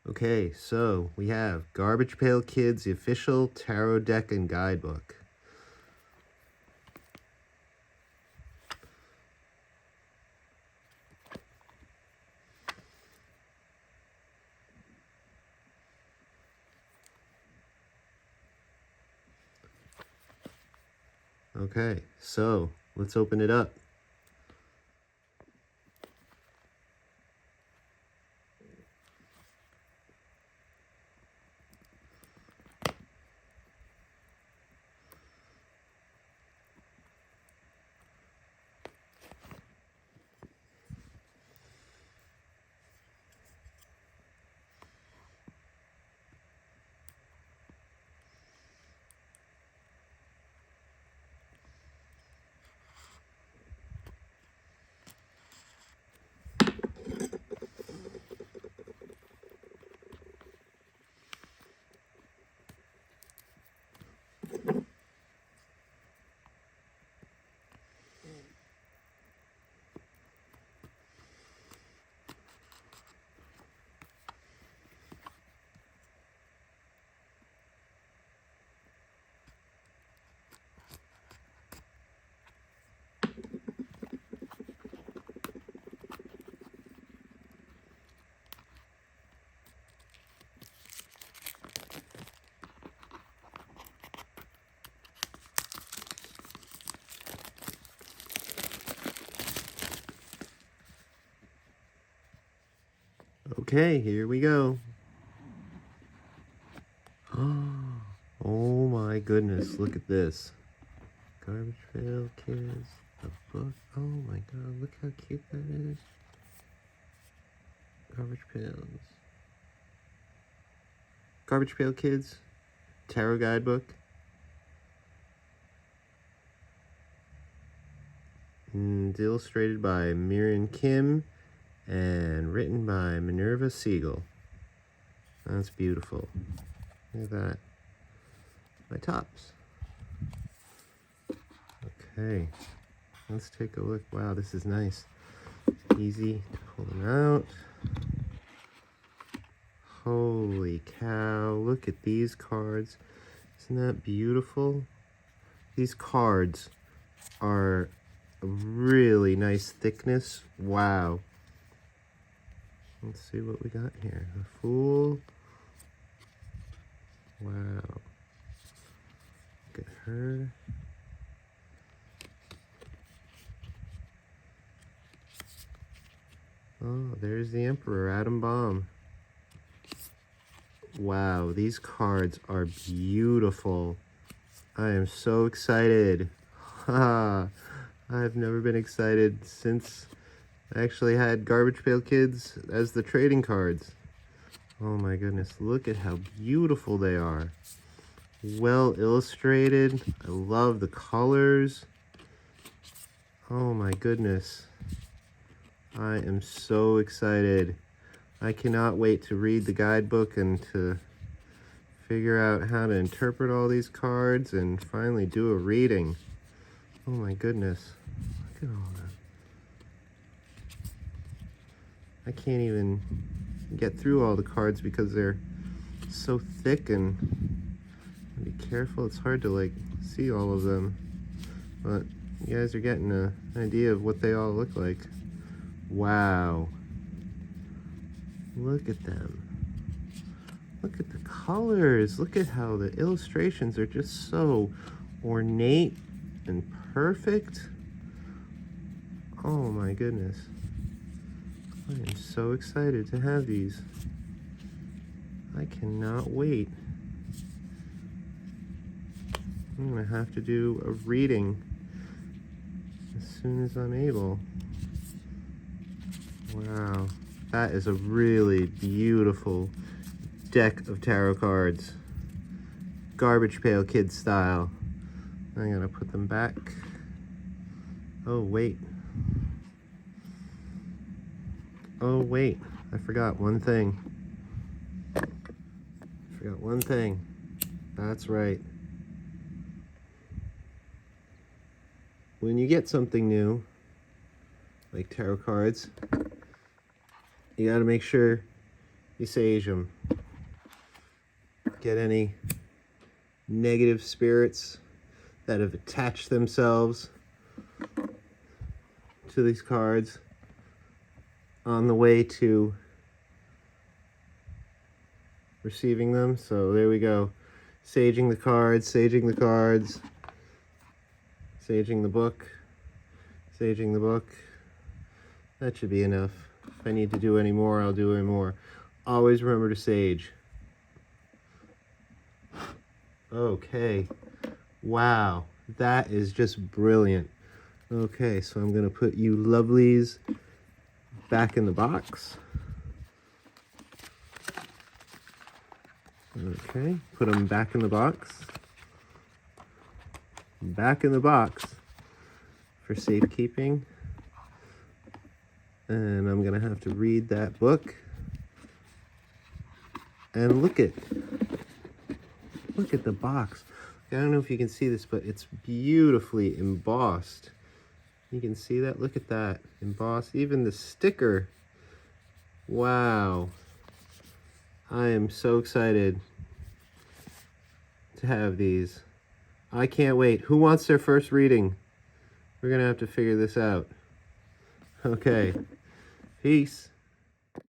Okay, so we have Garbage Pail Kids, the official tarot deck and guidebook. Okay, so let's open it up. Okay, here we go. Oh my goodness, look at this. Garbage Pail Kids, a book. Oh my god, look how cute that is. Garbage Pails. Garbage Pail Kids, tarot guidebook. And illustrated by Miran Kim and written by Minerva Siegel. That's beautiful. Look at that. My tops. Okay, let's take a look. Wow, this is nice. Easy to pull them out. Holy cow, look at these cards. Isn't that beautiful? These cards are a really nice thickness. Wow. Let's see what we got here. A Fool. Wow. Look at her. Oh, there's the Emperor, Atom Bomb. Wow, these cards are beautiful. I am so excited. I've never been excited since I actually had Garbage Pail Kids as the trading cards. Oh my goodness, look at how beautiful they are. Well illustrated. I love the colors. Oh my goodness. I am so excited. I cannot wait to read the guidebook and to figure out how to interpret all these cards and finally do a reading. Oh my goodness. Look at all that. I can't even get through all the cards because they're so thick, and be careful. It's hard to like see all of them. But you guys are getting an idea of what they all look like. Wow. Look at them. Look at the colors. Look at how the illustrations are just so ornate and perfect. Oh my goodness. I am so excited to have these. I cannot wait. I'm gonna have to do a reading as soon as I'm able. Wow, that is a really beautiful deck of tarot cards. Garbage Pail Kid style. I'm gonna put them back. Oh wait. Oh wait, I forgot one thing. That's right. When you get something new, like tarot cards, you gotta make sure you sage them. Get any negative spirits that have attached themselves to these cards on the way to receiving them. So there we go. Saging the cards, saging the cards, saging the book, saging the book. That should be enough. If I need to do any more, I'll do any more. Always remember to sage. Okay. Wow. That is just brilliant. Okay, so I'm going to put you lovelies back in the box. Okay, put them back in the box. Back in the box for safekeeping. And I'm going to have to read that book. And look at the box. I don't know if you can see this, but it's beautifully embossed. You can see that? Look at that. Embossed. Even the sticker. Wow. I am so excited to have these. I can't wait. Who wants their first reading? We're going to have to figure this out. Okay. Peace.